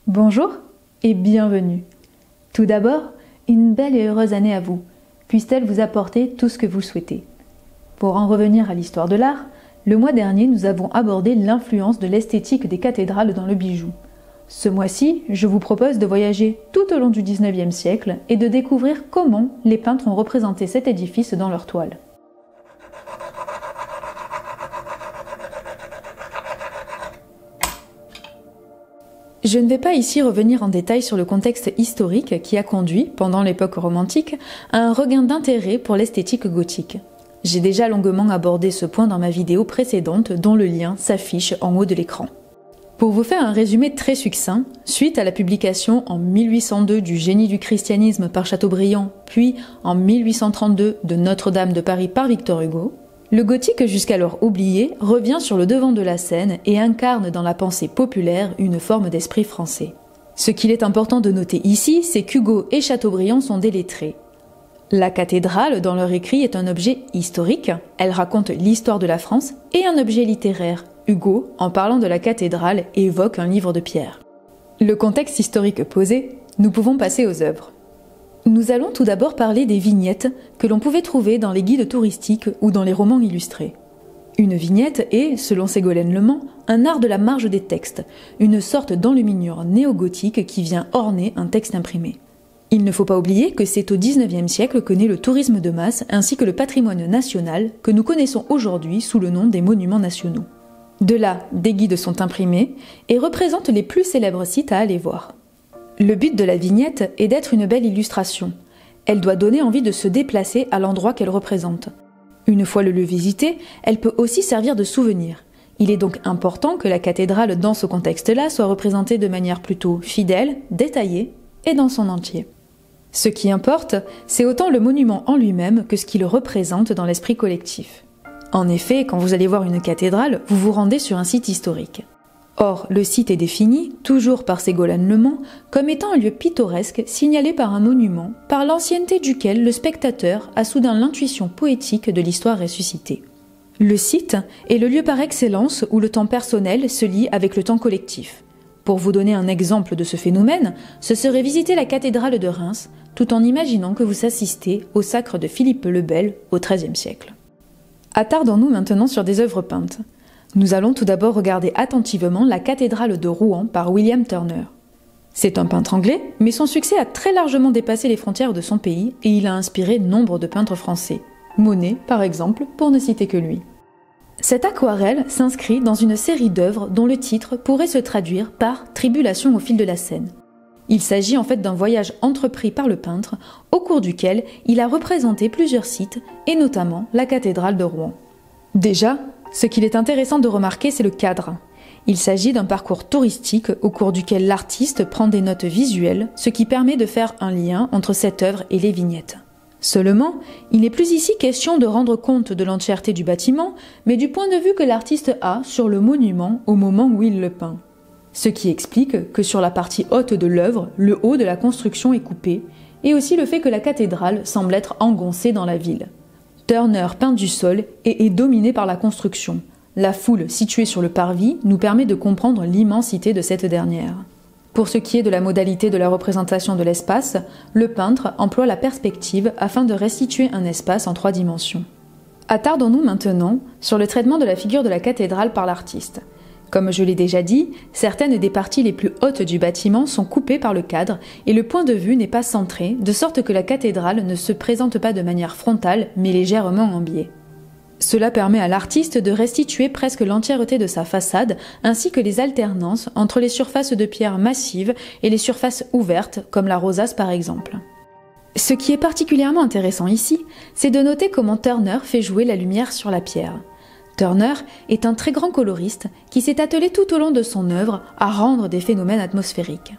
Bonjour et bienvenue. Tout d'abord, une belle et heureuse année à vous. Puisse-t-elle vous apporter tout ce que vous souhaitez. Pour en revenir à l'histoire de l'art, le mois dernier, nous avons abordé l'influence de l'esthétique des cathédrales dans le bijou. Ce mois-ci, je vous propose de voyager tout au long du XIXe siècle et de découvrir comment les peintres ont représenté cet édifice dans leurs toiles. Je ne vais pas ici revenir en détail sur le contexte historique qui a conduit, pendant l'époque romantique, à un regain d'intérêt pour l'esthétique gothique. J'ai déjà longuement abordé ce point dans ma vidéo précédente dont le lien s'affiche en haut de l'écran. Pour vous faire un résumé très succinct, suite à la publication en 1802 du Génie du christianisme par Chateaubriand, puis en 1832 de Notre-Dame de Paris par Victor Hugo, le gothique jusqu'alors oublié revient sur le devant de la scène et incarne dans la pensée populaire une forme d'esprit français. Ce qu'il est important de noter ici, c'est qu'Hugo et Chateaubriand sont des lettrés. La cathédrale, dans leur écrit, est un objet historique, elle raconte l'histoire de la France, et un objet littéraire. Hugo, en parlant de la cathédrale, évoque un livre de pierre. Le contexte historique posé, nous pouvons passer aux œuvres. Nous allons tout d'abord parler des vignettes que l'on pouvait trouver dans les guides touristiques ou dans les romans illustrés. Une vignette est, selon Ségolène Lemans, un art de la marge des textes, une sorte d'enluminure néo-gothique qui vient orner un texte imprimé. Il ne faut pas oublier que c'est au XIXe siècle que naît le tourisme de masse ainsi que le patrimoine national que nous connaissons aujourd'hui sous le nom des monuments nationaux. De là, des guides sont imprimés et représentent les plus célèbres sites à aller voir. Le but de la vignette est d'être une belle illustration. Elle doit donner envie de se déplacer à l'endroit qu'elle représente. Une fois le lieu visité, elle peut aussi servir de souvenir. Il est donc important que la cathédrale dans ce contexte-là soit représentée de manière plutôt fidèle, détaillée et dans son entier. Ce qui importe, c'est autant le monument en lui-même que ce qu'il représente dans l'esprit collectif. En effet, quand vous allez voir une cathédrale, vous vous rendez sur un site historique. Or, le site est défini, toujours par Ségolène Lemans, comme étant un lieu pittoresque signalé par un monument, par l'ancienneté duquel le spectateur a soudain l'intuition poétique de l'histoire ressuscitée. Le site est le lieu par excellence où le temps personnel se lie avec le temps collectif. Pour vous donner un exemple de ce phénomène, ce serait visiter la cathédrale de Reims, tout en imaginant que vous assistez au sacre de Philippe le Bel au XIIIe siècle. Attardons-nous maintenant sur des œuvres peintes. Nous allons tout d'abord regarder attentivement la cathédrale de Rouen par William Turner. C'est un peintre anglais, mais son succès a très largement dépassé les frontières de son pays et il a inspiré nombre de peintres français. Monet, par exemple, pour ne citer que lui. Cette aquarelle s'inscrit dans une série d'œuvres dont le titre pourrait se traduire par « Tribulation au fil de la Seine ». Il s'agit en fait d'un voyage entrepris par le peintre, au cours duquel il a représenté plusieurs sites, et notamment la cathédrale de Rouen. Déjà, ce qu'il est intéressant de remarquer, c'est le cadre. Il s'agit d'un parcours touristique au cours duquel l'artiste prend des notes visuelles, ce qui permet de faire un lien entre cette œuvre et les vignettes. Seulement, il n'est plus ici question de rendre compte de l'entièreté du bâtiment, mais du point de vue que l'artiste a sur le monument au moment où il le peint. Ce qui explique que sur la partie haute de l'œuvre, le haut de la construction est coupé, et aussi le fait que la cathédrale semble être engoncée dans la ville. Turner peint du sol et est dominé par la construction. La foule située sur le parvis nous permet de comprendre l'immensité de cette dernière. Pour ce qui est de la modalité de la représentation de l'espace, le peintre emploie la perspective afin de restituer un espace en 3 dimensions. Attardons-nous maintenant sur le traitement de la figure de la cathédrale par l'artiste. Comme je l'ai déjà dit, certaines des parties les plus hautes du bâtiment sont coupées par le cadre et le point de vue n'est pas centré, de sorte que la cathédrale ne se présente pas de manière frontale, mais légèrement en biais. Cela permet à l'artiste de restituer presque l'entièreté de sa façade, ainsi que les alternances entre les surfaces de pierre massives et les surfaces ouvertes, comme la rosace par exemple. Ce qui est particulièrement intéressant ici, c'est de noter comment Turner fait jouer la lumière sur la pierre. Turner est un très grand coloriste qui s'est attelé tout au long de son œuvre à rendre des phénomènes atmosphériques.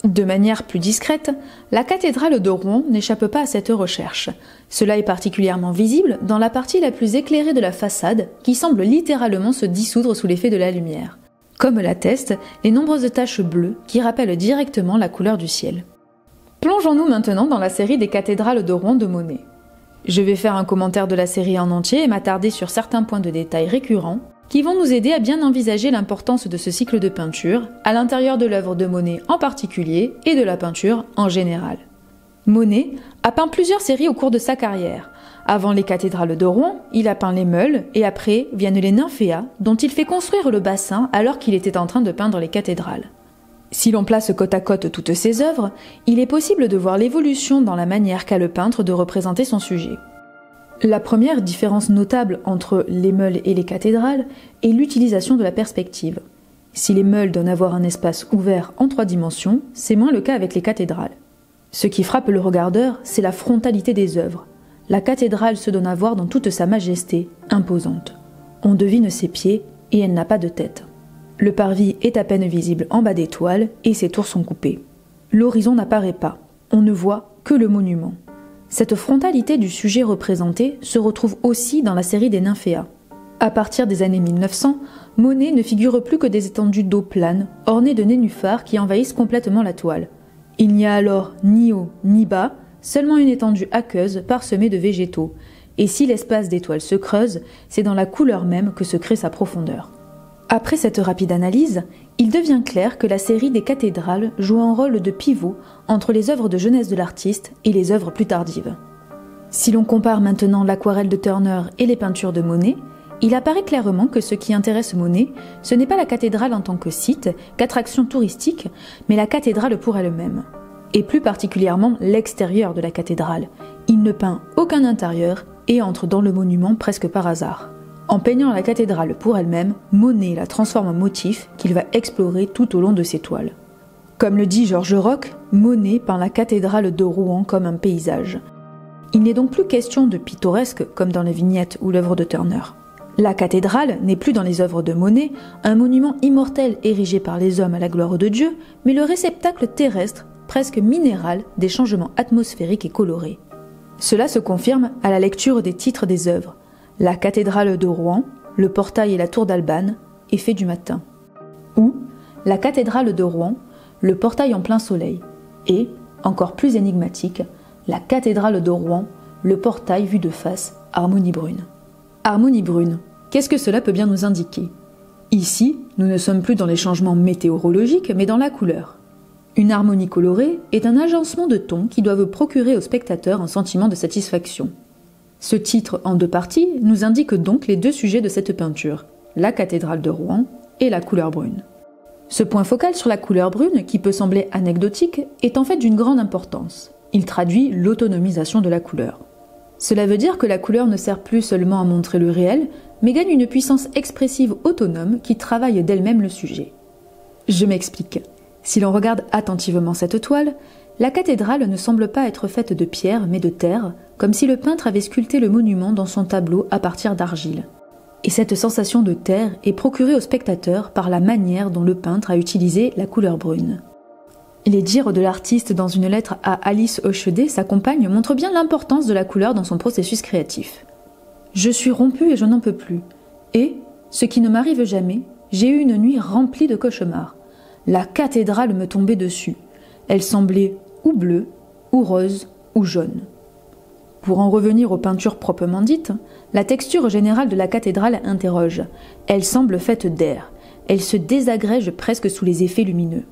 De manière plus discrète, la cathédrale de Rouen n'échappe pas à cette recherche. Cela est particulièrement visible dans la partie la plus éclairée de la façade qui semble littéralement se dissoudre sous l'effet de la lumière, comme l'attestent les nombreuses taches bleues qui rappellent directement la couleur du ciel. Plongeons-nous maintenant dans la série des cathédrales de Rouen de Monet. Je vais faire un commentaire de la série en entier et m'attarder sur certains points de détail récurrents qui vont nous aider à bien envisager l'importance de ce cycle de peinture, à l'intérieur de l'œuvre de Monet en particulier et de la peinture en général. Monet a peint plusieurs séries au cours de sa carrière. Avant les cathédrales de Rouen, il a peint les Meules et après viennent les Nymphéas, dont il fait construire le bassin alors qu'il était en train de peindre les cathédrales. Si l'on place côte à côte toutes ces œuvres, il est possible de voir l'évolution dans la manière qu'a le peintre de représenter son sujet. La première différence notable entre les Meules et les cathédrales est l'utilisation de la perspective. Si les Meules donnent à voir un espace ouvert en 3 dimensions, c'est moins le cas avec les cathédrales. Ce qui frappe le regardeur, c'est la frontalité des œuvres. La cathédrale se donne à voir dans toute sa majesté, imposante. On devine ses pieds et elle n'a pas de tête. Le parvis est à peine visible en bas des toiles et ses tours sont coupées. L'horizon n'apparaît pas, on ne voit que le monument. Cette frontalité du sujet représenté se retrouve aussi dans la série des Nymphéas. À partir des années 1900, Monet ne figure plus que des étendues d'eau plane, ornées de nénuphars qui envahissent complètement la toile. Il n'y a alors ni haut ni bas, seulement une étendue aqueuse parsemée de végétaux. Et si l'espace des toiles se creuse, c'est dans la couleur même que se crée sa profondeur. Après cette rapide analyse, il devient clair que la série des cathédrales joue un rôle de pivot entre les œuvres de jeunesse de l'artiste et les œuvres plus tardives. Si l'on compare maintenant l'aquarelle de Turner et les peintures de Monet, il apparaît clairement que ce qui intéresse Monet, ce n'est pas la cathédrale en tant que site, qu'attraction touristique, mais la cathédrale pour elle-même. Et plus particulièrement l'extérieur de la cathédrale. Il ne peint aucun intérieur et entre dans le monument presque par hasard. En peignant la cathédrale pour elle-même, Monet la transforme en motif qu'il va explorer tout au long de ses toiles. Comme le dit Georges Roch, Monet peint la cathédrale de Rouen comme un paysage. Il n'est donc plus question de pittoresque comme dans les vignettes ou l'œuvre de Turner. La cathédrale n'est plus dans les œuvres de Monet un monument immortel érigé par les hommes à la gloire de Dieu, mais le réceptacle terrestre, presque minéral, des changements atmosphériques et colorés. Cela se confirme à la lecture des titres des œuvres. La cathédrale de Rouen, le portail et la tour d'Albane, effet du matin. Ou la cathédrale de Rouen, le portail en plein soleil. Et, encore plus énigmatique, la cathédrale de Rouen, le portail vu de face, harmonie brune. Harmonie brune, qu'est-ce que cela peut bien nous indiquer? Ici, nous ne sommes plus dans les changements météorologiques, mais dans la couleur. Une harmonie colorée est un agencement de tons qui doivent procurer au spectateur un sentiment de satisfaction. Ce titre en 2 parties nous indique donc les 2 sujets de cette peinture, la cathédrale de Rouen et la couleur brune. Ce point focal sur la couleur brune, qui peut sembler anecdotique, est en fait d'une grande importance. Il traduit l'autonomisation de la couleur. Cela veut dire que la couleur ne sert plus seulement à montrer le réel, mais gagne une puissance expressive autonome qui travaille d'elle-même le sujet. Je m'explique. Si l'on regarde attentivement cette toile, la cathédrale ne semble pas être faite de pierre mais de terre, comme si le peintre avait sculpté le monument dans son tableau à partir d'argile. Et cette sensation de terre est procurée au spectateur par la manière dont le peintre a utilisé la couleur brune. Les dires de l'artiste dans une lettre à Alice Hochedet, sa compagne, montrent bien l'importance de la couleur dans son processus créatif. « Je suis rompue et je n'en peux plus. Et, ce qui ne m'arrive jamais, j'ai eu une nuit remplie de cauchemars. La cathédrale me tombait dessus. Elle semblait ou bleue, ou rose, ou jaune. » Pour en revenir aux peintures proprement dites, la texture générale de la cathédrale interroge. Elle semble faite d'air. Elle se désagrège presque sous les effets lumineux.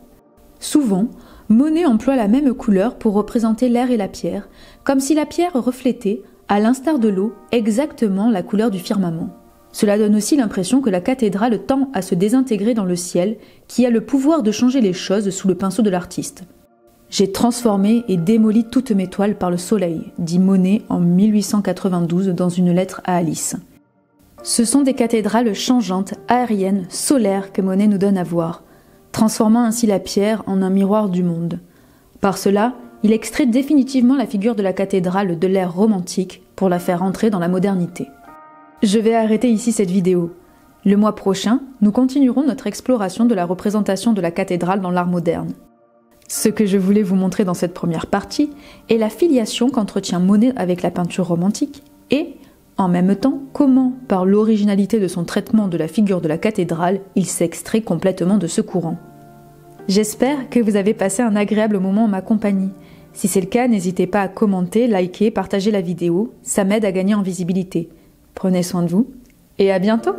Souvent, Monet emploie la même couleur pour représenter l'air et la pierre, comme si la pierre reflétait, à l'instar de l'eau, exactement la couleur du firmament. Cela donne aussi l'impression que la cathédrale tend à se désintégrer dans le ciel, qui a le pouvoir de changer les choses sous le pinceau de l'artiste. « J'ai transformé et démoli toutes mes toiles par le soleil », dit Monet en 1892 dans une lettre à Alice. Ce sont des cathédrales changeantes, aériennes, solaires que Monet nous donne à voir, transformant ainsi la pierre en un miroir du monde. Par cela, il extrait définitivement la figure de la cathédrale de l'ère romantique pour la faire entrer dans la modernité. Je vais arrêter ici cette vidéo. Le mois prochain, nous continuerons notre exploration de la représentation de la cathédrale dans l'art moderne. Ce que je voulais vous montrer dans cette première partie est la filiation qu'entretient Monet avec la peinture romantique et, en même temps, comment, par l'originalité de son traitement de la figure de la cathédrale, il s'extrait complètement de ce courant. J'espère que vous avez passé un agréable moment en ma compagnie. Si c'est le cas, n'hésitez pas à commenter, liker, partager la vidéo, ça m'aide à gagner en visibilité. Prenez soin de vous et à bientôt!